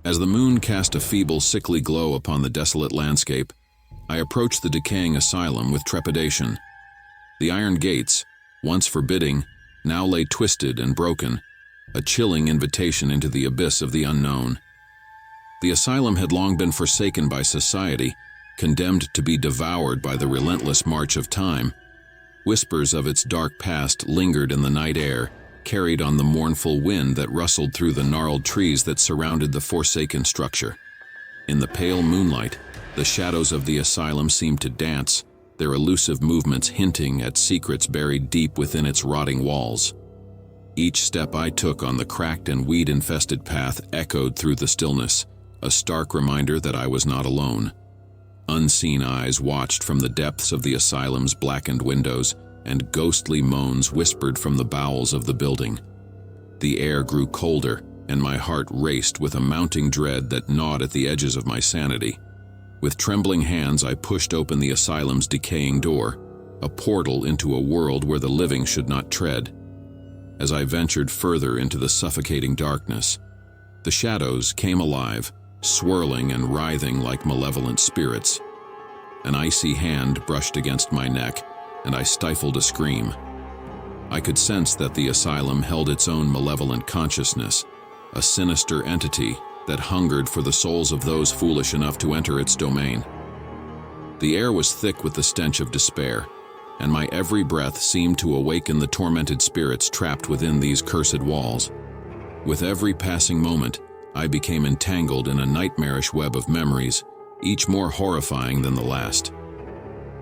As the moon cast a feeble, sickly glow upon the desolate landscape, I approached the decaying asylum with trepidation. The iron gates, once forbidding, now lay twisted and broken, a chilling invitation into the abyss of the unknown. The asylum had long been forsaken by society, condemned to be devoured by the relentless march of time. Whispers of its dark past lingered in the night air, carried on the mournful wind that rustled through the gnarled trees that surrounded the forsaken structure. In the pale moonlight, the shadows of the asylum seemed to dance, their elusive movements hinting at secrets buried deep within its rotting walls. Each step I took on the cracked and weed-infested path echoed through the stillness, a stark reminder that I was not alone. Unseen eyes watched from the depths of the asylum's blackened windows, and ghostly moans whispered from the bowels of the building. The air grew colder, and my heart raced with a mounting dread that gnawed at the edges of my sanity. With trembling hands, I pushed open the asylum's decaying door, a portal into a world where the living should not tread. As I ventured further into the suffocating darkness, the shadows came alive, swirling and writhing like malevolent spirits. An icy hand brushed against my neck, and I stifled a scream. I could sense that the asylum held its own malevolent consciousness, a sinister entity that hungered for the souls of those foolish enough to enter its domain. The air was thick with the stench of despair, and my every breath seemed to awaken the tormented spirits trapped within these cursed walls. With every passing moment, I became entangled in a nightmarish web of memories, each more horrifying than the last.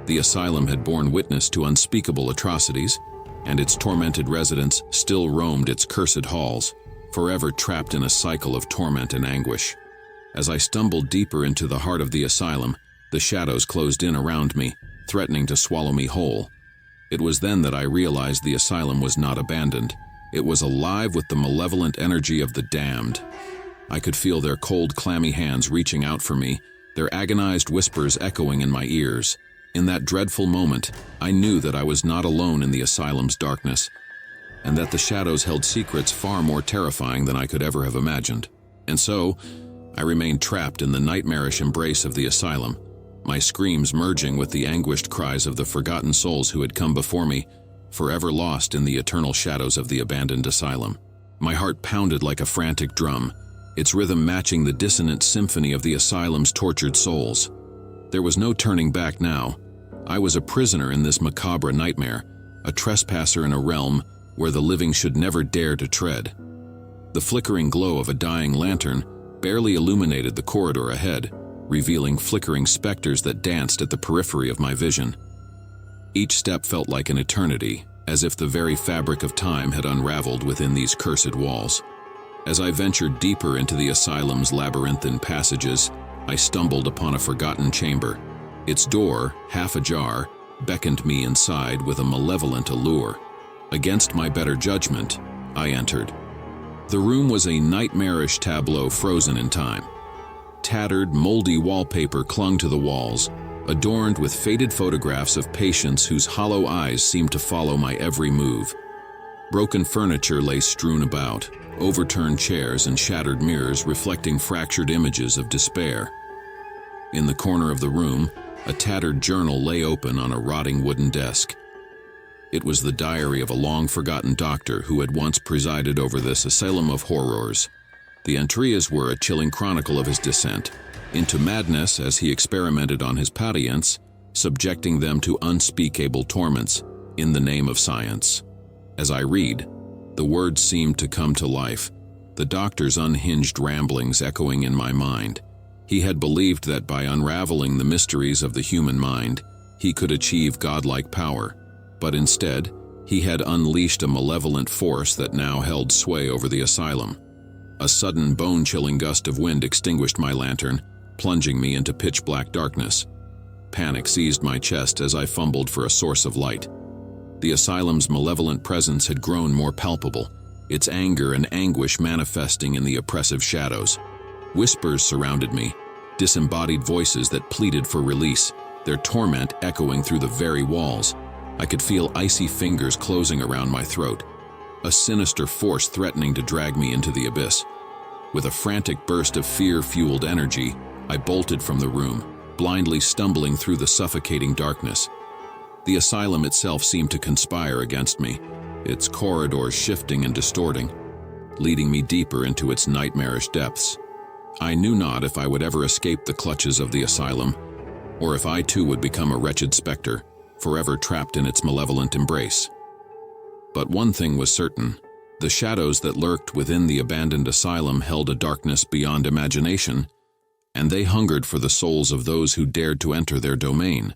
The asylum had borne witness to unspeakable atrocities, and its tormented residents still roamed its cursed halls, forever trapped in a cycle of torment and anguish. As I stumbled deeper into the heart of the asylum, the shadows closed in around me, threatening to swallow me whole. It was then that I realized the asylum was not abandoned. It was alive with the malevolent energy of the damned. I could feel their cold, clammy hands reaching out for me, their agonized whispers echoing in my ears. In that dreadful moment, I knew that I was not alone in the asylum's darkness, and that the shadows held secrets far more terrifying than I could ever have imagined. And so, I remained trapped in the nightmarish embrace of the asylum, my screams merging with the anguished cries of the forgotten souls who had come before me, forever lost in the eternal shadows of the abandoned asylum. My heart pounded like a frantic drum, its rhythm matching the dissonant symphony of the asylum's tortured souls. There was no turning back now. I was a prisoner in this macabre nightmare, a trespasser in a realm where the living should never dare to tread. The flickering glow of a dying lantern barely illuminated the corridor ahead, revealing flickering specters that danced at the periphery of my vision. Each step felt like an eternity, as if the very fabric of time had unraveled within these cursed walls. As I ventured deeper into the asylum's labyrinthine passages, I stumbled upon a forgotten chamber. Its door, half ajar, beckoned me inside with a malevolent allure. Against my better judgment, I entered. The room was a nightmarish tableau frozen in time. Tattered, moldy wallpaper clung to the walls, adorned with faded photographs of patients whose hollow eyes seemed to follow my every move. Broken furniture lay strewn about, overturned chairs and shattered mirrors reflecting fractured images of despair. In the corner of the room, a tattered journal lay open on a rotting wooden desk. It was the diary of a long-forgotten doctor who had once presided over this asylum of horrors. The entries were a chilling chronicle of his descent into madness as he experimented on his patients, subjecting them to unspeakable torments in the name of science. As I read, the words seemed to come to life, the doctor's unhinged ramblings echoing in my mind. He had believed that by unraveling the mysteries of the human mind, he could achieve godlike power, but instead, he had unleashed a malevolent force that now held sway over the asylum. A sudden bone-chilling gust of wind extinguished my lantern, plunging me into pitch-black darkness. Panic seized my chest as I fumbled for a source of light. The asylum's malevolent presence had grown more palpable, its anger and anguish manifesting in the oppressive shadows. Whispers surrounded me, disembodied voices that pleaded for release, their torment echoing through the very walls. I could feel icy fingers closing around my throat, a sinister force threatening to drag me into the abyss. With a frantic burst of fear-fueled energy, I bolted from the room, blindly stumbling through the suffocating darkness. The asylum itself seemed to conspire against me, its corridors shifting and distorting, leading me deeper into its nightmarish depths. I knew not if I would ever escape the clutches of the asylum, or if I too would become a wretched specter, forever trapped in its malevolent embrace. But one thing was certain: the shadows that lurked within the abandoned asylum held a darkness beyond imagination, and they hungered for the souls of those who dared to enter their domain.